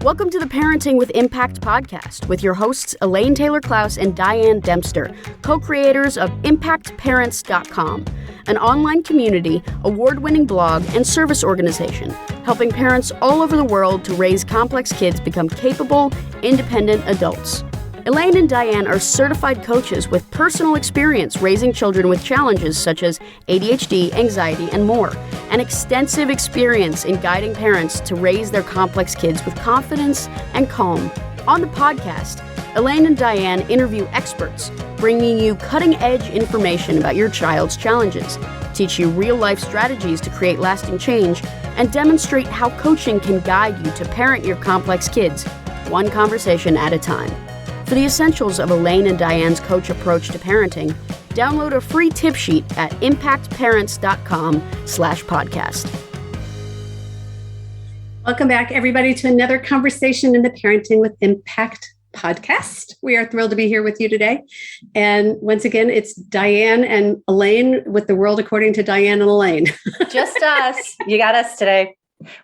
Welcome to the Parenting with Impact podcast with your hosts Elaine Taylor-Klaus and Diane Dempster, co-creators of ImpactParents.com, an online community, award-winning blog, and service organization helping parents all over the world to raise complex kids become capable, independent adults. Elaine and Diane are certified coaches with personal experience raising children with challenges such as ADHD, anxiety, and more, and extensive experience in guiding parents to raise their complex kids with confidence and calm. On the podcast, Elaine and Diane interview experts, bringing you cutting-edge information about your child's challenges, teach you real-life strategies to create lasting change, and demonstrate how coaching can guide you to parent your complex kids, one conversation at a time. For the essentials of Elaine and Diane's coach approach to parenting, download a free tip sheet at impactparents.com/podcast. Welcome back, everybody, to another conversation in the Parenting with Impact podcast. We are thrilled to be here with you today. And once again, it's Diane and Elaine with the world according to Diane and Elaine. Just us. You got us today.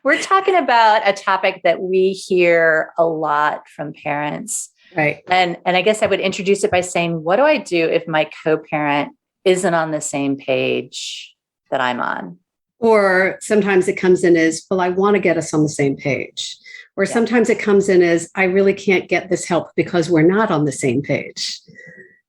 We're talking about a topic that we hear a lot from parents. Right. And I guess I would introduce it by saying, what do I do if my co-parent isn't on the same page that I'm on? Or sometimes it comes in as, well, I want to get us on the same page. Or sometimes it comes in as, I really can't get this help because we're not on the same page.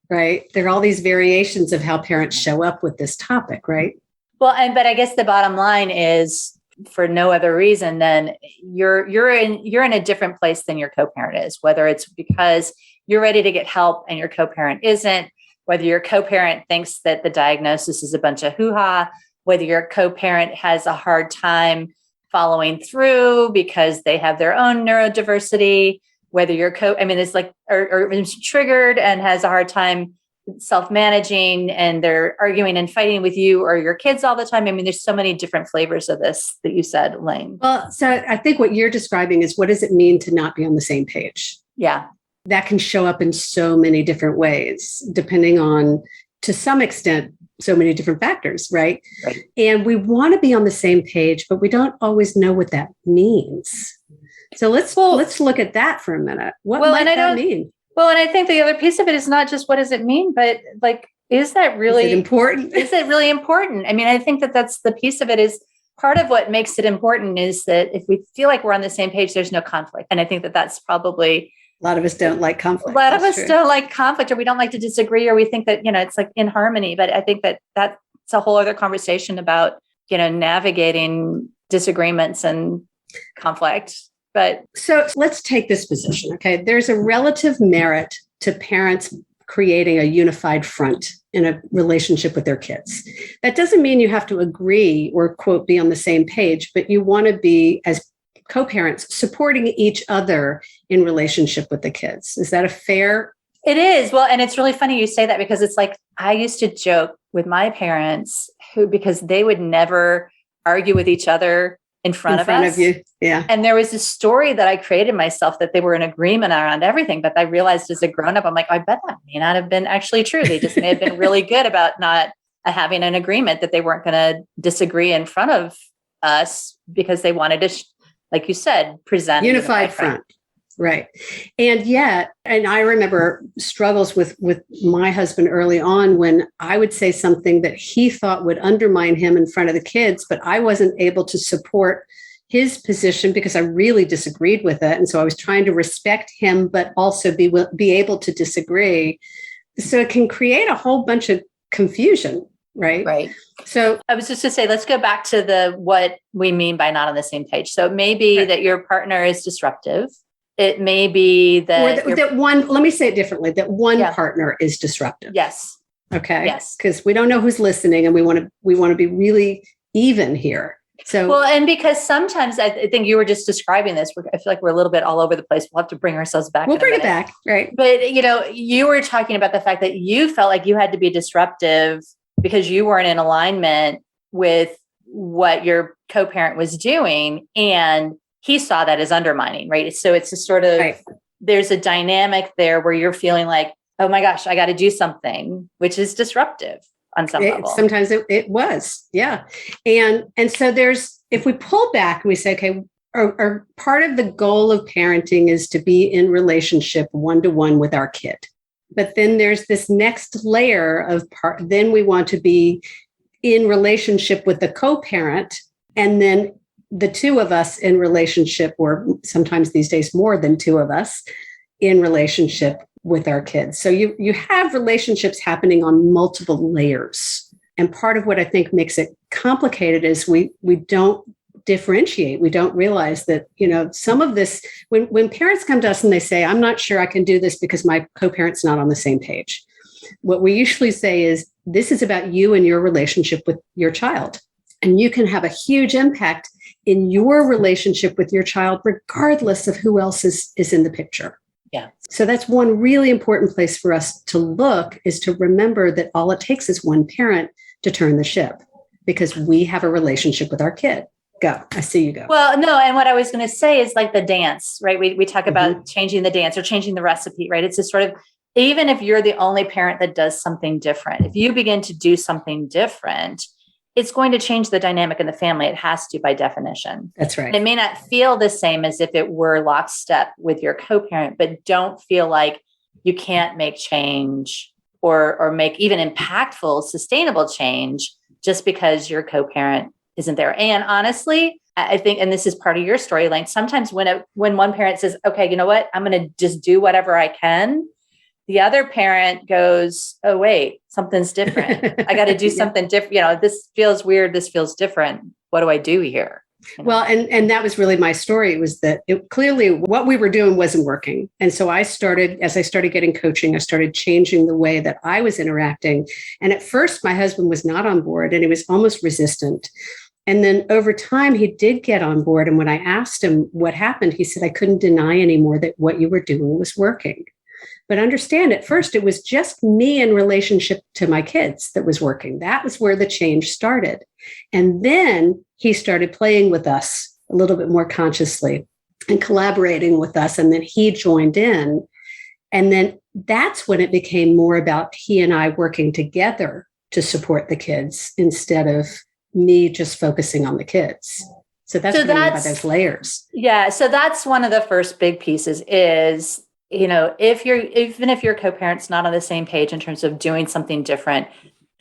Right. There are all these variations of how parents show up with this topic, right? Well, but I guess the bottom line is, for no other reason than you're in a different place than your co-parent is, whether it's because you're ready to get help and your co-parent isn't, whether your co-parent thinks that the diagnosis is a bunch of hoo-ha, whether your co-parent has a hard time following through because they have their own neurodiversity, whether your it's like, or is triggered and has a hard time self-managing and they're arguing and fighting with you or your kids all the time. I mean, there's so many different flavors of this that you said, Elaine. Well, so I think what you're describing is, what does it mean to not be on the same page? Yeah. That can show up in so many different ways, depending on, to some extent, so many different factors, right? And we want to be on the same page, but we don't always know what that means. So let's look at that for a minute. What might that mean? Well, and I think the other piece of it is not just what does it mean, but like, is that really important? Is it really important? I mean, I think that that's the piece of it is part of what makes it important is that if we feel like we're on the same page, there's no conflict. And I think that that's probably... A lot of us don't like conflict. A lot of us don't like conflict, or we don't like to disagree, or we think that, it's like in harmony. But I think that that's a whole other conversation about, navigating disagreements and conflict. But so let's take this position. Okay. There's a relative merit to parents creating a unified front in a relationship with their kids. That doesn't mean you have to agree or, quote, be on the same page, but you want to be, as co-parents, supporting each other in relationship with the kids. Is that a fair? It is. Well, and it's really funny you say that, because it's like, I used to joke with my parents because they would never argue with each other in front of you. Yeah. And there was this story that I created myself that they were in agreement around everything. But I realized as a grown-up, I'm like, I bet that may not have been actually true. They just may have been really good about not having an agreement, that they weren't going to disagree in front of us because they wanted to, like you said, present unified front. Right. And yet, and I remember struggles with my husband early on when I would say something that he thought would undermine him in front of the kids, but I wasn't able to support his position because I really disagreed with it. And so I was trying to respect him, but also be able to disagree. So it can create a whole bunch of confusion. Right. Right. So I was just to say, let's go back to what we mean by not on the same page. So it may be that your partner is disruptive. It may be that, that one, let me say it differently, that one partner is disruptive. Yes. Okay. Yes. Because we don't know who's listening and we want to be really even here. So, well, and because sometimes I think you were just describing this, I feel like we're a little bit all over the place. We'll have to bring ourselves back. We'll bring it back. Right. But, you were talking about the fact that you felt like you had to be disruptive because you weren't in alignment with what your co-parent was doing. And he saw that as undermining, right? So it's a sort of, there's a dynamic there where you're feeling like, oh my gosh, I got to do something, which is disruptive on some level. Sometimes it was. Yeah. And so if we pull back and we say, okay, are part of the goal of parenting is to be in relationship one-to-one with our kid. But then there's this next layer of then we want to be in relationship with the co-parent, and then the two of us in relationship, or sometimes these days more than two of us in relationship with our kids. So you have relationships happening on multiple layers. And part of what I think makes it complicated is we don't differentiate. We don't realize that, some of this, when parents come to us and they say, I'm not sure I can do this because my co-parent's not on the same page. What we usually say is, this is about you and your relationship with your child. And you can have a huge impact in your relationship with your child, regardless of who else is in the picture. Yeah. So that's one really important place for us to look, is to remember that all it takes is one parent to turn the ship, because we have a relationship with our kid. Go. I see you go. Well, no. And what I was going to say is like the dance, right? We talk about changing the dance or changing the recipe, right? It's just sort of, even if you're the only parent that does something different, if you begin to do something different, it's going to change the dynamic in the family. It has to, by definition. That's right. And it may not feel the same as if it were lockstep with your co-parent, but don't feel like you can't make change or make even impactful, sustainable change just because your co-parent isn't there. And honestly, I think, and this is part of your story, Elaine, sometimes when one parent says, okay, you know what, I'm going to just do whatever I can, the other parent goes, oh, wait, something's different. I got to do something different. This feels weird. This feels different. What do I do here? Well, and that was really my story, was that clearly what we were doing wasn't working. And so as I started getting coaching, I started changing the way that I was interacting. And at first, my husband was not on board, and he was almost resistant. And then over time, he did get on board. And when I asked him what happened, he said, I couldn't deny anymore that what you were doing was working. But understand, at first, it was just me in relationship to my kids that was working. That was where the change started. And then he started playing with us a little bit more consciously and collaborating with us. And then he joined in. And then that's when it became more about he and I working together to support the kids, instead of me just focusing on the kids. So that's what I mean by those layers. Yeah. So that's one of the first big pieces is, even if your co-parent's not on the same page in terms of doing something different,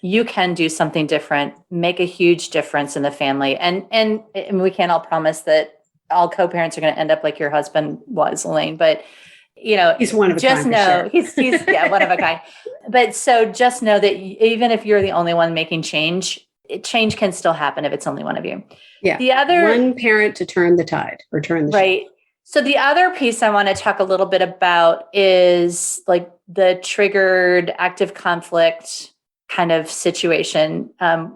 you can do something different, make a huge difference in the family. And we can't all promise that all co-parents are going to end up like your husband was, Elaine, but he's one of a just kind. Know he's one of a kind. But so just know that even if you're the only one making change can still happen if it's only one of you. Yeah. The other one parent to turn the tide or turn the right. ship. So the other piece I want to talk a little bit about is like the triggered active conflict kind of situation,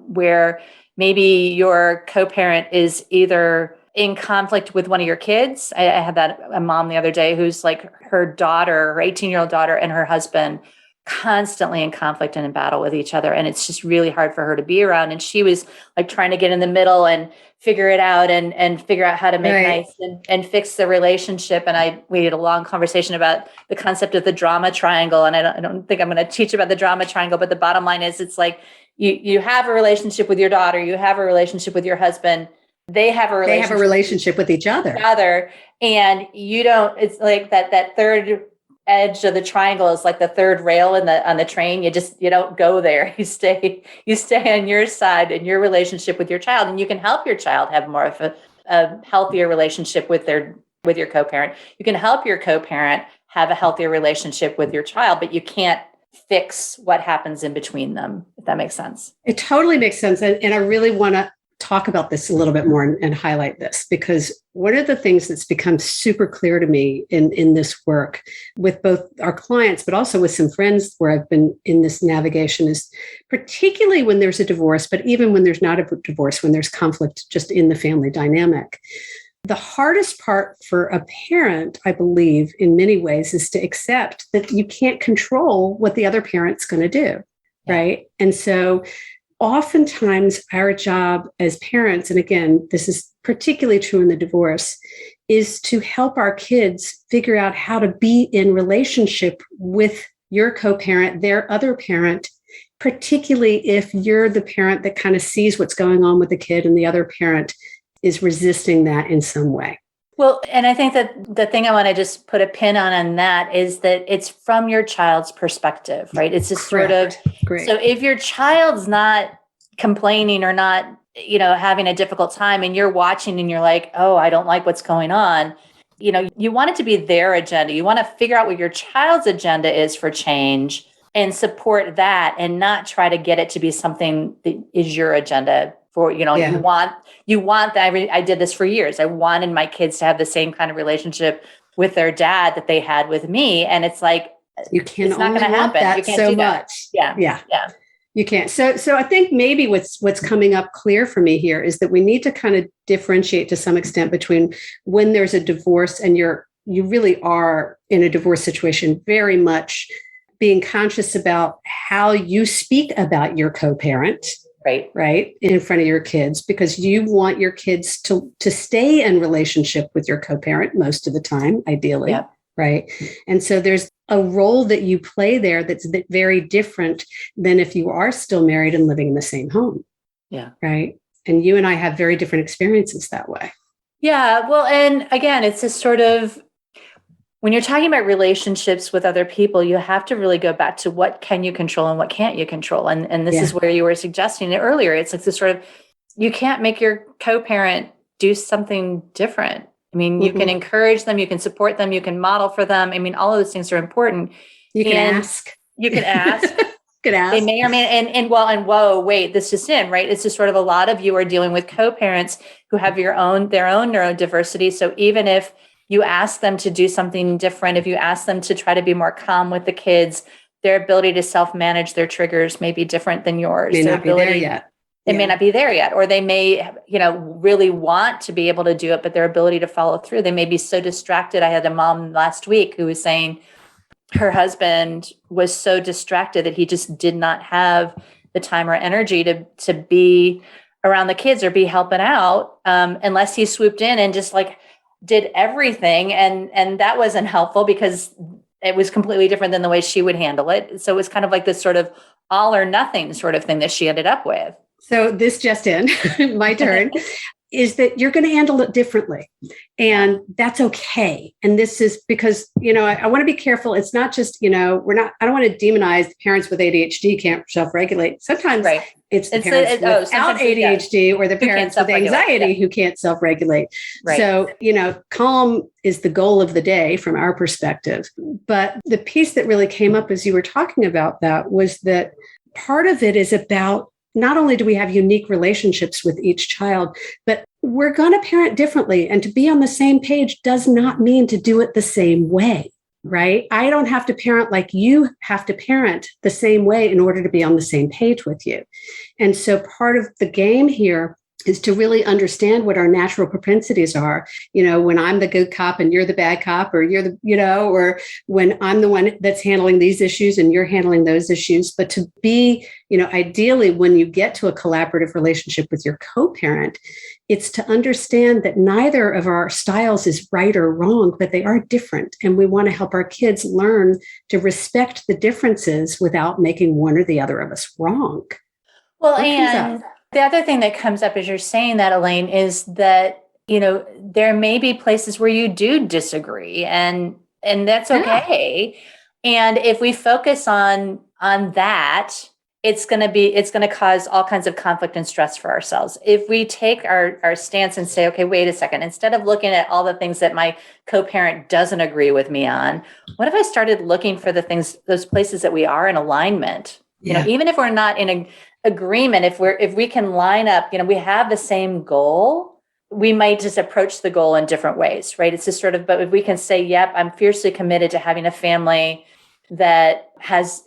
where maybe your co-parent is either in conflict with one of your kids. I had a mom the other day who's like her 18-year-old daughter and her husband constantly in conflict and in battle with each other. And it's just really hard for her to be around. And she was like trying to get in the middle and figure it out and figure out how to make nice and fix the relationship. And we had a long conversation about the concept of the drama triangle. And I don't think I'm going to teach about the drama triangle, but the bottom line is it's like you have a relationship with your daughter, you have a relationship with your husband, they have a relationship with each other. And you don't, it's like that third edge of the triangle is like the third rail on the train. You don't go there. You stay on your side in your relationship with your child, and you can help your child have more of a healthier relationship with your co-parent. You can help your co-parent have a healthier relationship with your child, but you can't fix what happens in between them, if that makes sense. It totally makes sense. And I really want to talk about this a little bit more and highlight this, because one of the things that's become super clear to me in this work with both our clients, but also with some friends where I've been in this navigation, is particularly when there's a divorce, but even when there's not a divorce, when there's conflict just in the family dynamic. The hardest part for a parent, I believe, in many ways, is to accept that you can't control what the other parent's going to do, right? And so oftentimes our job as parents, and again, this is particularly true in the divorce, is to help our kids figure out how to be in relationship with your co-parent, their other parent, particularly if you're the parent that kind of sees what's going on with the kid and the other parent is resisting that in some way. Well, and I think that the thing I want to just put a pin on that is that it's from your child's perspective, right? It's just sort of, Great. So if your child's not complaining or not, having a difficult time and you're watching and you're like, oh, I don't like what's going on, you want it to be their agenda. You want to figure out what your child's agenda is for change and support that and not try to get it to be something that is your agenda for, you want that. I did this for years. I wanted my kids to have the same kind of relationship with their dad that they had with me. And it's like, you can it's not only going to want happen. that You can't so do that. much. Yeah. You can't. So I think maybe what's coming up clear for me here is that we need to kind of differentiate to some extent between when there's a divorce and you really are in a divorce situation, very much being conscious about how you speak about your co-parent. Right. In front of your kids, because you want your kids to stay in relationship with your co-parent most of the time, ideally. Yeah. Right. And so there's a role that you play there that's very different than if you are still married and living in the same home. Yeah. Right. And you and I have very different experiences that way. Yeah. Well, and again, it's just sort of, when you're talking about relationships with other people, you have to really go back to what can you control and what can't you control. And this is where you were suggesting it earlier. It's like this sort of, you can't make your co-parent do something different. I mean, you can encourage them, you can support them, you can model for them. I mean, all of those things are important. You can ask. You can ask. Could ask. They may or may, and whoa, wait, this is in, right? It's just sort of a lot of you are dealing with co-parents who have their own neurodiversity. So even if you ask them to do something different, if you ask them to try to be more calm with the kids, their ability to self-manage their triggers may be different than yours. May not be there yet. It may not be there yet, or they may, really want to be able to do it, but their ability to follow through, they may be so distracted. I had a mom last week who was saying her husband was so distracted that he just did not have the time or energy to be around the kids or be helping out, unless he swooped in and just like did everything. And that wasn't helpful because it was completely different than the way she would handle it. So it was kind of like this sort of all or nothing sort of thing that she ended up with. So this just in, my turn, is that you're going to handle it differently. And that's okay. And this is because, I want to be careful. It's not just, I don't want to demonize parents with ADHD can't self-regulate. Sometimes it's the parents without ADHD or the parents with anxiety who can't self-regulate. Right. So, calm is the goal of the day from our perspective. But the piece that really came up as you were talking about that was that part of it is about not only do we have unique relationships with each child, but we're going to parent differently. And to be on the same page does not mean to do it the same way, right? I don't have to parent like you have to parent the same way in order to be on the same page with you. And so part of the game here is to really understand what our natural propensities are. When I'm the good cop and you're the bad cop, or you're or when I'm the one that's handling these issues and you're handling those issues, but to be, ideally when you get to a collaborative relationship with your co-parent, it's to understand that neither of our styles is right or wrong, but they are different. And we want to help our kids learn to respect the differences without making one or the other of us wrong. Well, and the other thing that comes up as you're saying that, Elaine, is that, there may be places where you do disagree and that's okay. Yeah. And if we focus on that, it's going to cause all kinds of conflict and stress for ourselves. If we take our stance and say, okay, wait a second, instead of looking at all the things that my co-parent doesn't agree with me on, what if I started looking for those places that we are in alignment? Even if we're not in agreement, if we can line up, we have the same goal, we might just approach the goal in different ways, right? It's just sort of, but if we can say, yep, I'm fiercely committed to having a family that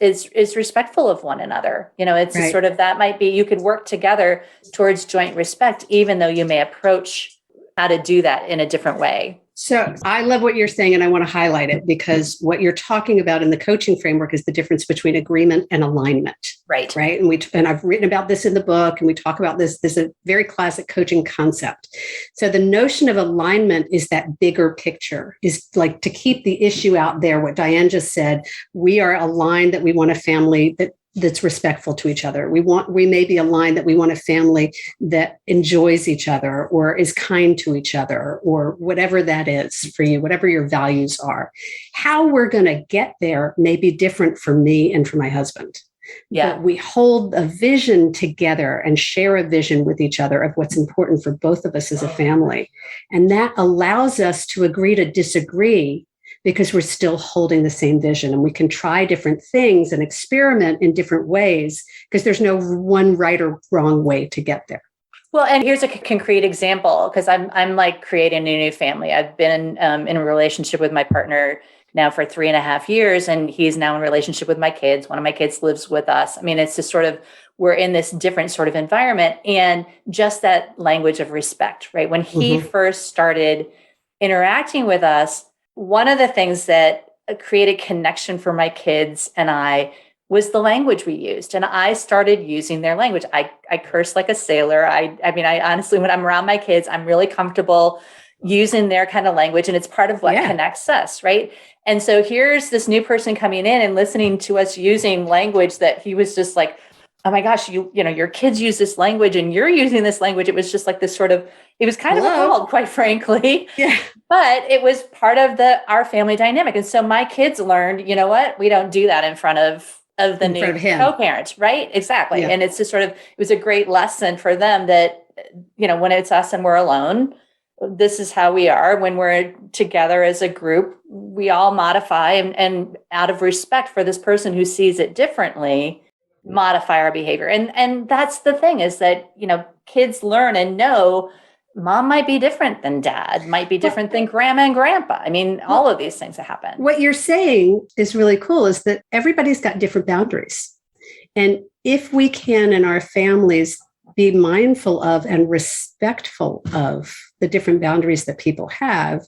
is respectful of one another. It's right. Sort of, that might be, you could work together towards joint respect, even though you may approach how to do that in a different way. So I love what you're saying, and I want to highlight it because what you're talking about in the coaching framework is the difference between agreement and alignment. Right. Right. And I've written about this in the book, and we talk about this. This is a very classic coaching concept. So the notion of alignment is that bigger picture, is like to keep the issue out there. What Diane just said, we are aligned that we want a family that that's respectful to each other. We may be aligned that we want a family that enjoys each other or is kind to each other or whatever that is for you, whatever your values are. How we're going to get there may be different for me and for my husband. Yeah. But we hold a vision together and share a vision with each other of what's important for both of us as a family. And that allows us to agree to disagree because we're still holding the same vision, and we can try different things and experiment in different ways because there's no one right or wrong way to get there. Well, and here's a concrete example, because I'm like creating a new family. I've been in a relationship with my partner now for 3.5 years, and he's now in a relationship with my kids. One of my kids lives with us. I mean, it's just sort of, we're in this different sort of environment, and just that language of respect, right? When he first started interacting with us, one of the things that created connection for my kids and I was the language we used. And I started using their language. I curse like a sailor. I mean, I honestly, when I'm around my kids, I'm really comfortable using their kind of language, and it's part of what connects us, right? And so here's this new person coming in and listening to us using language that he was just like, oh my gosh, you know, your kids use this language and you're using this language. It was just like this sort of, it was kind of appalled, quite frankly. Yeah. But it was part of our family dynamic. And so my kids learned, you know what, we don't do that in front of the new co-parents, right? Exactly. Yeah. And it's just sort of, it was a great lesson for them that, you know, when it's us and we're alone, this is how we are. When we're together as a group, we all modify and out of respect for this person who sees it differently, modify our behavior. And that's the thing, is that, you know, kids learn and know mom might be different than dad, might be different than grandma and grandpa. I mean, all of these things that happen. What you're saying is really cool, is that everybody's got different boundaries. And if we can in our families be mindful of and respectful of the different boundaries that people have,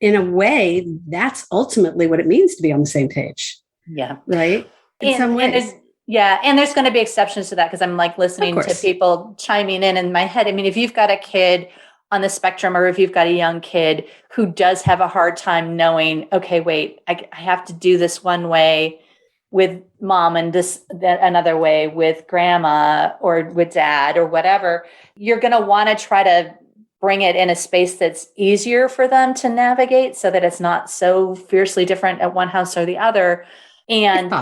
in a way, that's ultimately what it means to be on the same page. Yeah. Right? In some ways. And there's going to be exceptions to that, because I'm like listening to people chiming in my head. I mean, if you've got a kid on the spectrum, or if you've got a young kid who does have a hard time knowing, okay, wait, I have to do this one way with mom and another way with grandma or with dad or whatever, you're going to want to try to bring it in a space that's easier for them to navigate, so that it's not so fiercely different at one house or the other. And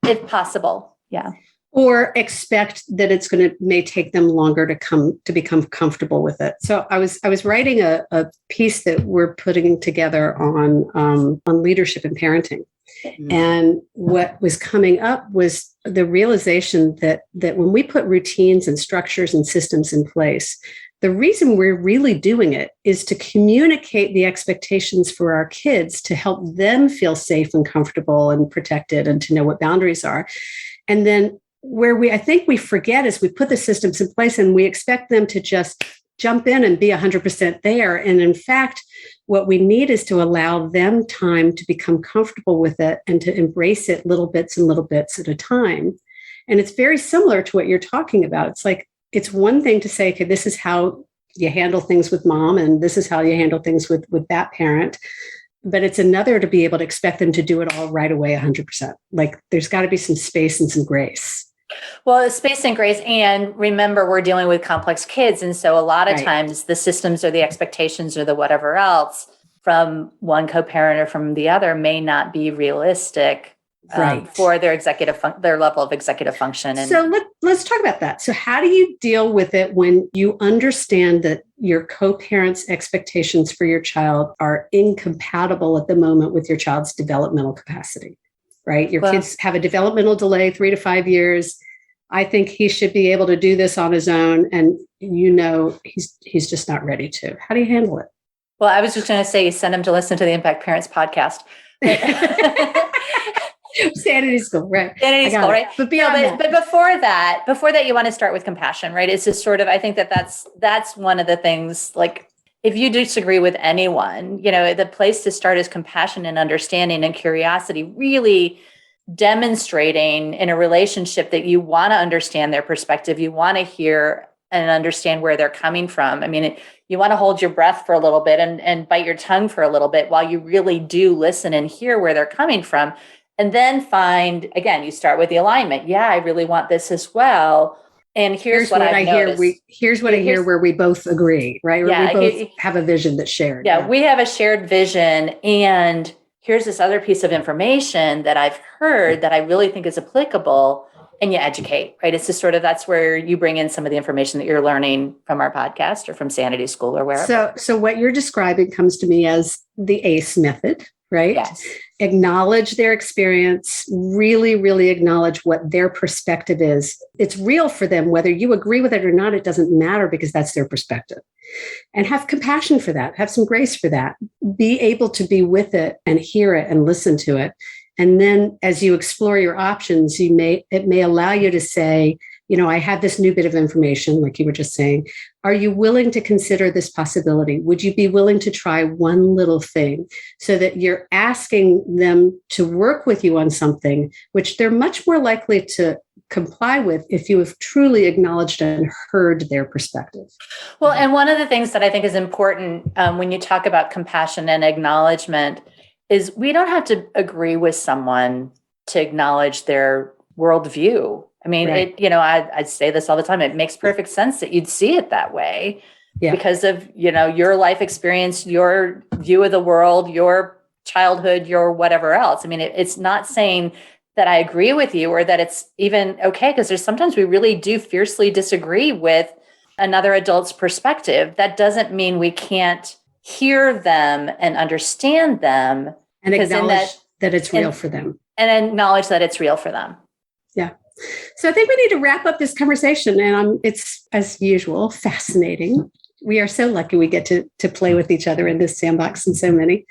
if possible. Yeah. Or expect that it's may take them longer to become comfortable with it. So I was writing a piece that we're putting together on leadership and parenting. Mm-hmm. And what was coming up was the realization that when we put routines and structures and systems in place, the reason we're really doing it is to communicate the expectations for our kids, to help them feel safe and comfortable and protected, and to know what boundaries are. And then where I think we forget is we put the systems in place and we expect them to just jump in and be 100% there. And in fact, what we need is to allow them time to become comfortable with it and to embrace it little bits at a time. And it's very similar to what you're talking about. It's like, it's one thing to say, okay, this is how you handle things with mom, and this is how you handle things with that parent. But it's another to be able to expect them to do it all right away, 100%. Like, there's got to be some space and some grace. Well, space and grace. And remember, we're dealing with complex kids. And so a lot of times the systems or the expectations or the whatever else from one co-parent or from the other may not be realistic for their level of executive function. And so let's talk about that. So how do you deal with it when you understand that your co-parent's expectations for your child are incompatible at the moment with your child's developmental capacity, right? Your kids have a developmental delay, 3 to 5 years. I think he should be able to do this on his own. And you know, he's just not ready to. How do you handle it? Well, I was just going to say, send him to listen to the Impact Parents podcast. Sanity school, right? Sanity school, right? But but before that, you want to start with compassion, right? It's just sort of, I think that's one of the things, like, if you disagree with anyone, you know, the place to start is compassion and understanding and curiosity, really demonstrating in a relationship that you want to understand their perspective. You want to hear and understand where they're coming from. I mean, you want to hold your breath for a little bit and bite your tongue for a little bit while you really do listen and hear where they're coming from. And then find, again, you start with the alignment. Yeah, I really want this as well. And here's what I hear. Here's what I hear where we both agree, right? Where we both have a vision that's shared. Yeah, we have a shared vision. And here's this other piece of information that I've heard that I really think is applicable. And you educate, right? It's just sort of, that's where you bring in some of the information that you're learning from our podcast or from Sanity School or wherever. So what you're describing comes to me as the ACE method, right? Yes. Acknowledge their experience, really, really acknowledge what their perspective is. It's real for them. Whether you agree with it or not, it doesn't matter because that's their perspective. And have compassion for that. Have some grace for that. Be able to be with it and hear it and listen to it. And then as you explore your options, it may allow you to say, I have this new bit of information, like you were just saying. Are you willing to consider this possibility? Would you be willing to try one little thing, so that you're asking them to work with you on something which they're much more likely to comply with if you have truly acknowledged and heard their perspective? Well, and one of the things that I think is important when you talk about compassion and acknowledgement is we don't have to agree with someone to acknowledge their worldview. I mean, right. I say this all the time. It makes perfect sense that you'd see it that way because of, your life experience, your view of the world, your childhood, your whatever else. I mean, it's not saying that I agree with you or that it's even okay, because there's sometimes we really do fiercely disagree with another adult's perspective. That doesn't mean we can't hear them and understand them and acknowledge that it's real for them. And acknowledge that it's real for them. Yeah. So I think we need to wrap up this conversation, and it's, as usual, fascinating. We are so lucky we get to play with each other in this sandbox and so many.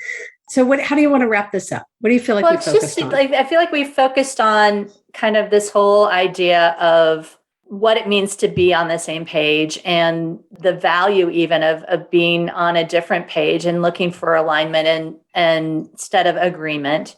So how do you want to wrap this up? What do you feel like we focused on? I feel like we focused on kind of this whole idea of what it means to be on the same page and the value even of being on a different page and looking for alignment and instead of agreement.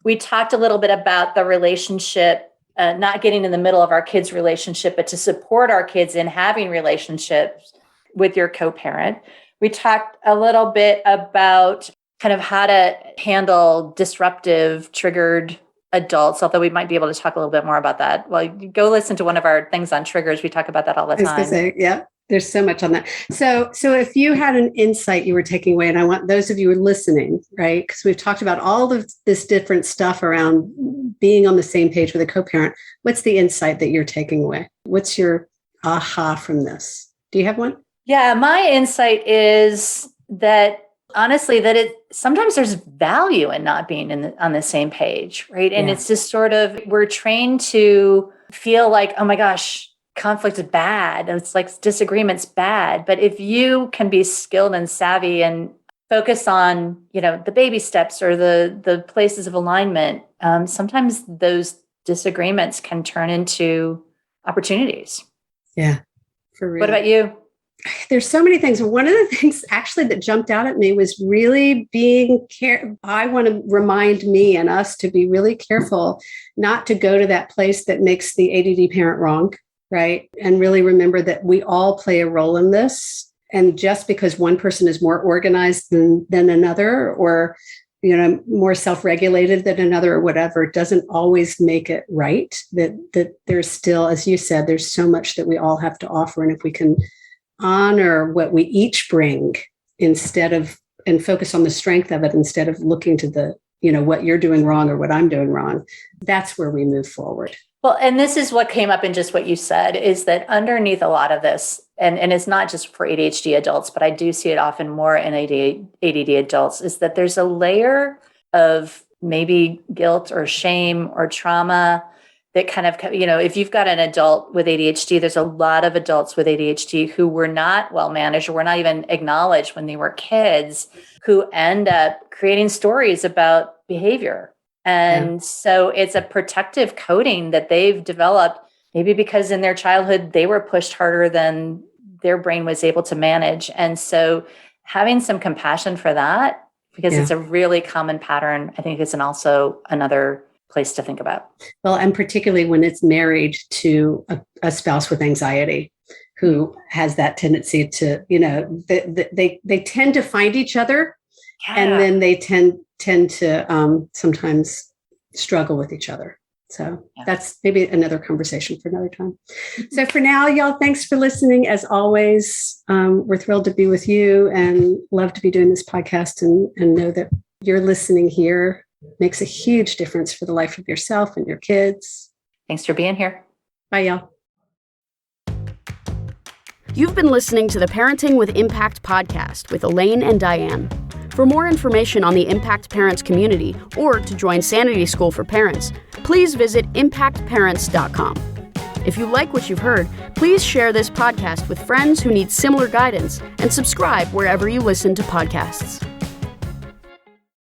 We talked a little bit about the relationship, not getting in the middle of our kids' relationship, but to support our kids in having relationships with your co-parent. We talked a little bit about kind of how to handle disruptive, triggered adults, although we might be able to talk a little bit more about that. Well, you go listen to one of our things on triggers. We talk about that all the time. I was going to say, yeah, there's so much on that. So if you had an insight you were taking away, and I want those of you who are listening, right? Because we've talked about all of this different stuff around being on the same page with a co-parent. What's the insight that you're taking away? What's your aha from this? Do you have one? Yeah, my insight is that honestly, that sometimes there's value in not being on the same page, right? And it's just sort of, we're trained to feel like, oh my gosh, conflict is bad. It's like disagreement's bad. But if you can be skilled and savvy and focus on, the baby steps or the places of alignment, sometimes those disagreements can turn into opportunities. Yeah, for real. What about you? There's so many things. One of the things actually that jumped out at me was really being careful. I want to remind me and us to be really careful not to go to that place that makes the ADD parent wrong, right? And really remember that we all play a role in this. And just because one person is more organized than another, or more self-regulated than another or whatever, doesn't always make it right. That there's still, as you said, there's so much that we all have to offer. And if we can honor what we each bring and focus on the strength of it instead of looking to the, what you're doing wrong or what I'm doing wrong, that's where we move forward. Well, and this is what came up in just what you said, is that underneath a lot of this, and it's not just for ADHD adults, but I do see it often more in ADD adults, is that there's a layer of maybe guilt or shame or trauma that kind of, if you've got an adult with ADHD, there's a lot of adults with ADHD who were not well managed or were not even acknowledged when they were kids, who end up creating stories about behavior. And so it's a protective coding that they've developed, maybe because in their childhood, they were pushed harder than their brain was able to manage. And so having some compassion for that, because it's a really common pattern, I think is also another place to think about. Well, and particularly when it's married to a spouse with anxiety who has that tendency to, they tend to find each other, and then they tend to sometimes struggle with each other. So that's maybe another conversation for another time. So for now, y'all, thanks for listening. As always, we're thrilled to be with you and love to be doing this podcast and know that your listening here makes a huge difference for the life of yourself and your kids. Thanks for being here. Bye, y'all. You've been listening to the Parenting with Impact podcast with Elaine and Diane. For more information on the Impact Parents community or to join Sanity School for Parents, please visit impactparents.com. If you like what you've heard, please share this podcast with friends who need similar guidance and subscribe wherever you listen to podcasts.